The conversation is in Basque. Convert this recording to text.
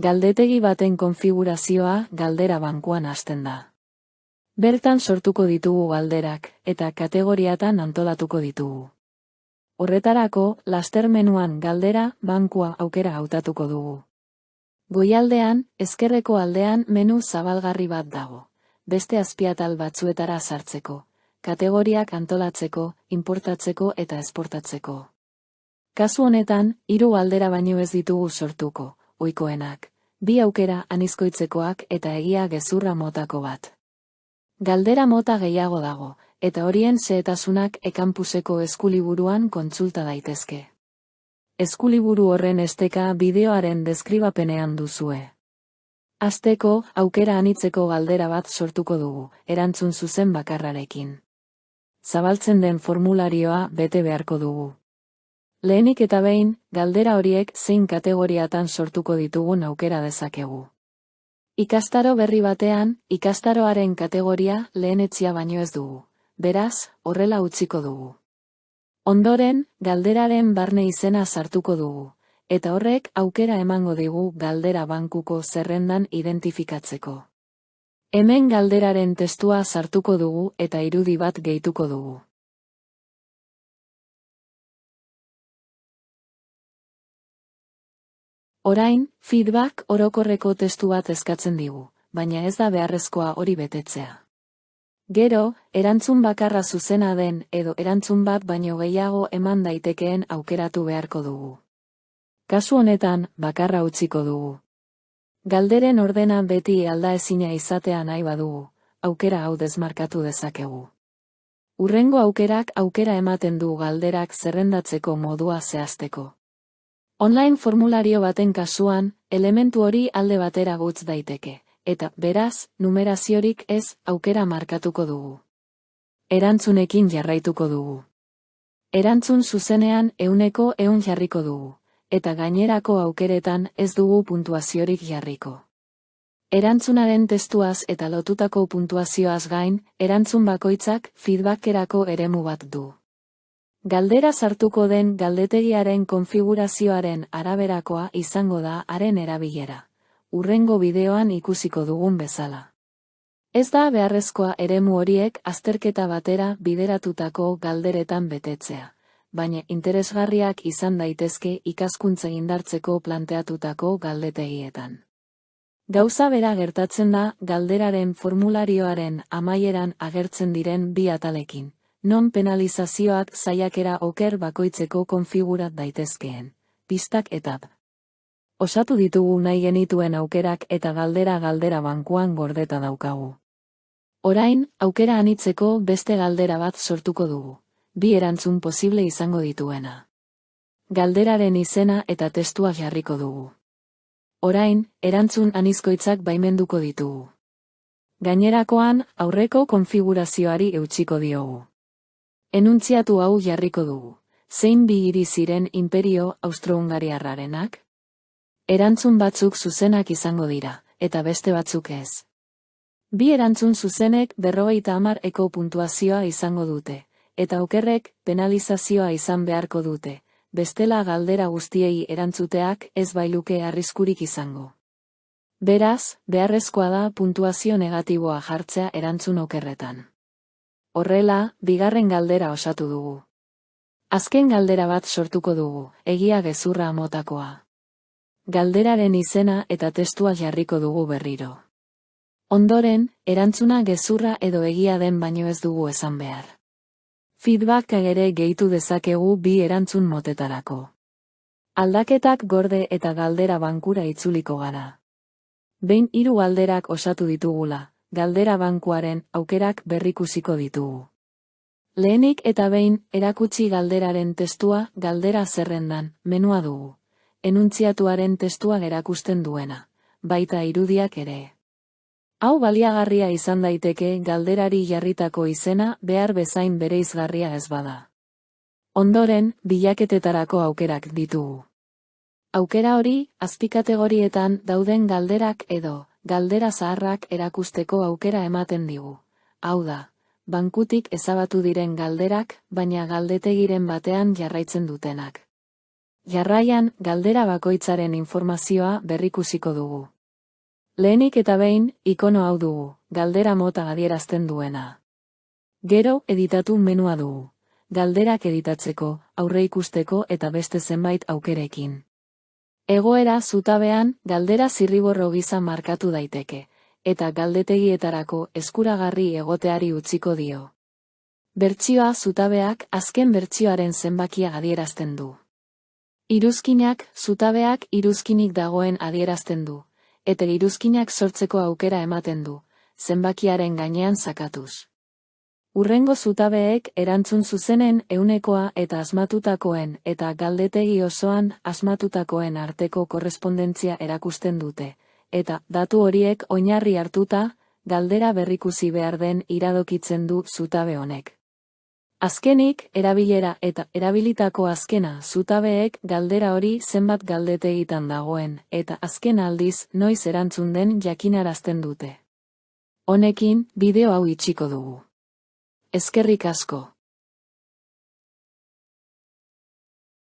Galdetegi baten konfigurazioa galdera bankuan hasten da. Bertan sortuko ditugu galderak, eta kategoriatan antolatuko ditugu. Horretarako, laster menuan galdera bankua aukera hautatuko dugu. Goialdean, ezkerreko aldean menu zabalgarri bat dago, beste azpiatal batzuetara sartzeko, kategoriak antolatzeko, inportatzeko eta esportatzeko. Kasu honetan, 3 galdera baino ez ditugu sortuko, ohikoenak, 2 aukera anizkoitzekoak eta egia gezurra motako bat. Galdera mota gehiago dago, eta horien xehetasunak eCampuseko eskuliburuan kontsulta daitezke. Eskuliburu horren esteka bideoaren deskribapenean duzue. Hasteko, aukera anitzeko galdera bat sortuko dugu, erantzun zuzen bakarrarekin. Zabaltzen den formularioa bete beharko dugu. Lehenik eta behin, galdera horiek zein kategoriatan sortuko ditugun aukera dezakegu. Ikastaro berri batean, ikastaroaren kategoria lehenetsia baino ez dugu, beraz, horrela utziko dugu. Ondoren, galderaren barne izena sartuko dugu, eta horrek aukera emango digu galdera bankuko zerrendan identifikatzeko. Hemen galderaren testua sartuko dugu eta irudi bat gehituko dugu. Orain, feedback orokorreko testu bat eskatzen digu, baina ez da beharrezkoa hori betetzea. Gero, erantzun bakarra zuzena den edo erantzun bat baino gehiago eman daitekeen aukeratu beharko dugu. Kasu honetan, bakarra utziko dugu. Galderen ordena beti aldaezina izatea nahi badugu, aukera hau desmarkatu dezakegu. Hurrengo aukerak aukera ematen du galderak zerrendatzeko modua zehazteko. Online formulario baten kasuan, elementu hori alde batera utz daiteke, eta, beraz, numeraziorik ez aukera markatuko dugu. Erantzunekin jarraituko dugu. Erantzun zuzenean 100% jarriko dugu, eta gainerako aukeretan ez dugu puntuaziorik jarriko. Erantzunaren testuaz eta lotutako puntuazioaz gain, erantzun bakoitzak feedbackerako eremu bat du. Galdera sartuko den galdetegiaren konfigurazioaren araberakoa izango da haren erabilera. Hurrengo bideoan ikusiko dugun bezala. Ez da beharrezkoa eremu horiek azterketa batera bideratutako galderetan betetzea, baina interesgarriak izan daitezke ikaskuntza indartzeko planteatutako galdetegietan. Gauza bera gertatzen da galderaren formularioaren amaieran agertzen diren 2 atalekin. Non penalizazioak saiakera oker bakoitzeko konfigurat daitezkeen, pistak eta osatu ditugu nahi genituen aukerak eta galdera bankuan gordeta daukagu. Orain, aukera anitzeko beste galdera bat sortuko dugu, 2 erantzun posible izango dituena. Galderaren izena eta testua jarriko dugu. Orain, erantzun anizkoitzak baimenduko ditugu. Gainerakoan, aurreko konfigurazioari eutsiko diogu. Enuntziatu hau jarriko dugu. Zein 2 hiri ziren Inperio Austrohungariarrarenak? Erantzun batzuk zuzenak izango dira, eta beste batzuk ez. 2 erantzun zuzenek 50 puntuazioa izango dute, eta okerrek penalizazioa izan beharko dute, bestela galdera guztiei erantzuteak ez bailuke arriskurik izango. Beraz, beharrezkoa da puntuazio negatiboa jartzea erantzun okerretan. Horrela, 2. galdera osatu dugu. Azken galdera bat sortuko dugu, egia gezurra motakoa. Galderaren izena eta testua jarriko dugu berriro. Ondoren, erantzuna gezurra edo egia den baino ez dugu esan behar. Feedbacka ere gehitu dezakegu 2 erantzun motetarako. Aldaketak gorde eta galdera bankura itzuliko gara. Behin 3 galderak osatu ditugula, galdera bankuaren aukerak berrikusiko ditugu. Lehenik eta behin, erakutsi galderaren testua galdera zerrendan, menua dugu. Enuntziatuaren testua erakusten duena, baita irudiak ere. Hau baliagarria izan daiteke galderari jarritako izena behar bezain bereizgarria ez bada. Ondoren, bilaketetarako aukerak ditugu. Aukera hori, azpikategorietan dauden galderak edo galdera zaharrak erakusteko aukera ematen digu. Hau da, bankutik ezabatu diren galderak, baina galdetegiren batean jarraitzen dutenak. Jarraian, galdera bakoitzaren informazioa berrikusiko dugu. Lehenik eta behin, ikono hau dugu, galdera mota adierazten duena. Gero, editatu menua dugu. Galderak editatzeko, aurreikusteko eta beste zenbait aukerekin. Egoera zutabean, galdera zirriborro gisa markatu daiteke, eta galdetegietarako eskuragarri egoteari utziko dio. Bertsioa zutabeak azken bertsioaren zenbakia adierazten du. Iruzkinak zutabeak iruzkinik dagoen adierazten du, eta iruzkinak sortzeko aukera ematen du, zenbakiaren gainean sakatuz. Hurrengo zutabeek erantzun zuzenen ehunekoa eta asmatutakoen eta galdetegi osoan asmatutakoen arteko korrespondentzia erakusten dute, eta datu horiek oinarri hartuta, galdera berrikusi behar den iradokitzen du zutabe honek. Azkenik, erabilera eta erabilitako azkena zutabeek galdera hori zenbat galdetegitan dagoen, eta azken aldiz noiz erantzun den jakinarazten dute. Honekin, bideo hau itxiko dugu. Eskerrik asko.